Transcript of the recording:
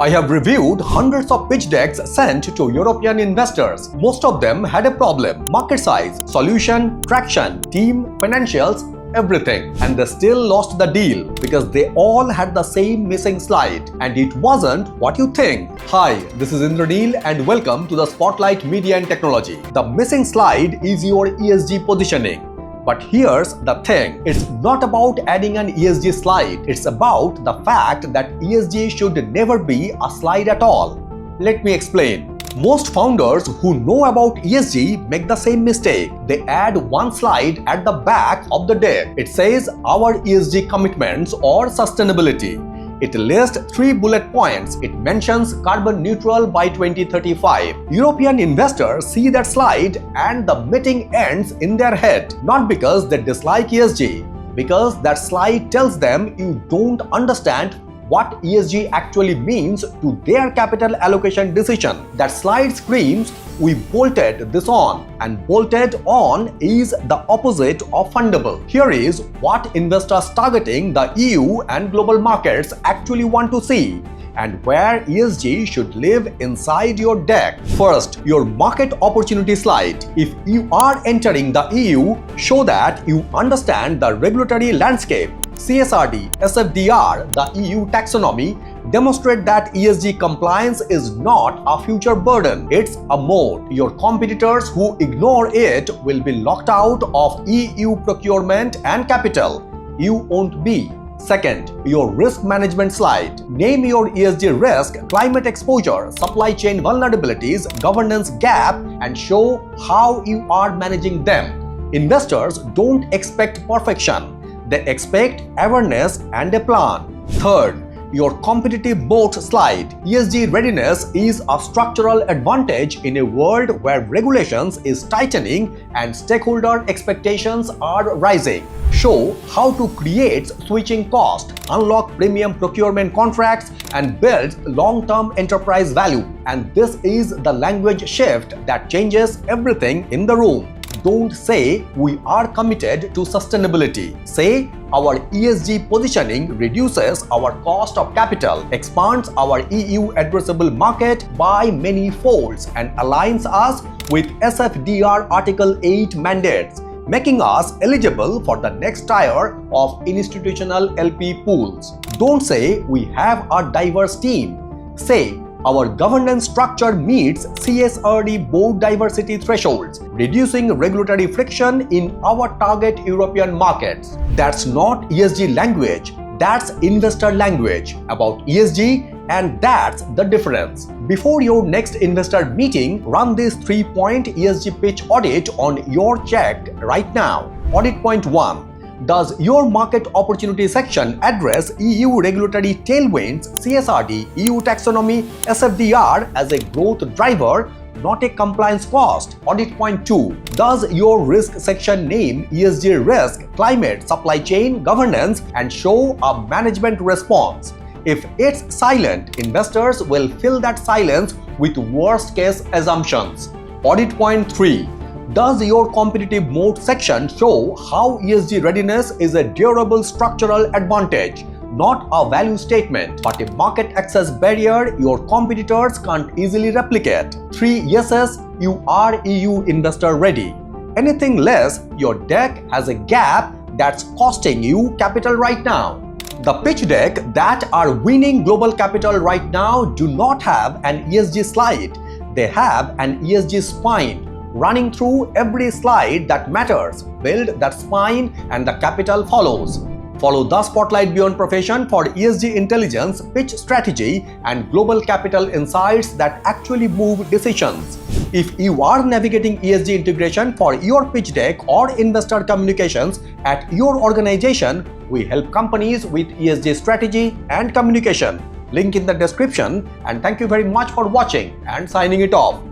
I have reviewed hundreds of pitch decks sent to European investors. Most of them had a problem: market size, solution, traction, team, financials, everything. And they still lost the deal because they all had the same missing slide. And it wasn't what you think. Hi, this is Indraneel and welcome to the Spotlight Media and Technology. The missing slide is your ESG positioning. But here's the thing, it's not about adding an ESG slide, it's about the fact that ESG should never be a slide at all. Let me explain. Most founders who know about ESG make the same mistake. They add one slide at the back of the deck. It says our ESG commitments or sustainability. It lists 3 bullet points. It mentions carbon neutral by 2035. European investors see that slide and the meeting ends in their head. Not because they dislike ESG, because that slide tells them you don't understand what ESG actually means to their capital allocation decision. That slide screams, we bolted this on, and bolted on is the opposite of fundable. Here is what investors targeting the EU and global markets actually want to see, and where ESG should live inside your deck. First, your market opportunity slide. If you are entering the EU, show that you understand the regulatory landscape. CSRD, SFDR, the EU taxonomy demonstrate that ESG compliance is not a future burden, it's a mode. Your competitors who ignore it will be locked out of EU procurement and capital. You won't be. Second, your risk management slide. Name your ESG risk, climate exposure, supply chain vulnerabilities, governance gap, and show how you are managing them. Investors don't expect perfection. They expect awareness and a plan. Third, your competitive moat slide. ESG readiness is a structural advantage in a world where regulations is tightening and stakeholder expectations are rising. Show how to create switching cost, unlock premium procurement contracts, and build long-term enterprise value. And this is the language shift that changes everything in the room. Don't say we are committed to sustainability. Say our ESG positioning reduces our cost of capital, expands our EU addressable market by many folds, and aligns us with SFDR Article 8 mandates, making us eligible for the next tier of institutional LP pools. Don't say we have a diverse team. Say our governance structure meets CSRD board diversity thresholds, reducing regulatory friction in our target European markets. That's not ESG language, that's investor language about ESG, and that's the difference. Before your next investor meeting, run this 3-point ESG pitch audit on your check right now. Audit point 1. Does your market opportunity section address EU regulatory tailwinds, CSRD, EU taxonomy, SFDR as a growth driver, not a compliance cost? Audit point 2. Does your risk section name ESG risk, climate, supply chain, governance, and show a management response? If it's silent, investors will fill that silence with worst-case assumptions. Audit point 3. Does your competitive moat section show how ESG readiness is a durable structural advantage, not a value statement, but a market access barrier your competitors can't easily replicate? 3 yeses, you are EU investor ready. Anything less, your deck has a gap that's costing you capital right now. The pitch deck that are winning global capital right now do not have an ESG slide. They have an ESG spine running through every slide that matters. Build that spine and the capital follows. Follow the Spotlight Beyond Profession for ESG intelligence, pitch strategy, and global capital insights that actually move decisions. If you are navigating ESG integration for your pitch deck or investor communications at your organization, we help companies with ESG strategy and communication. Link in the description, and thank you very much for watching and signing it off.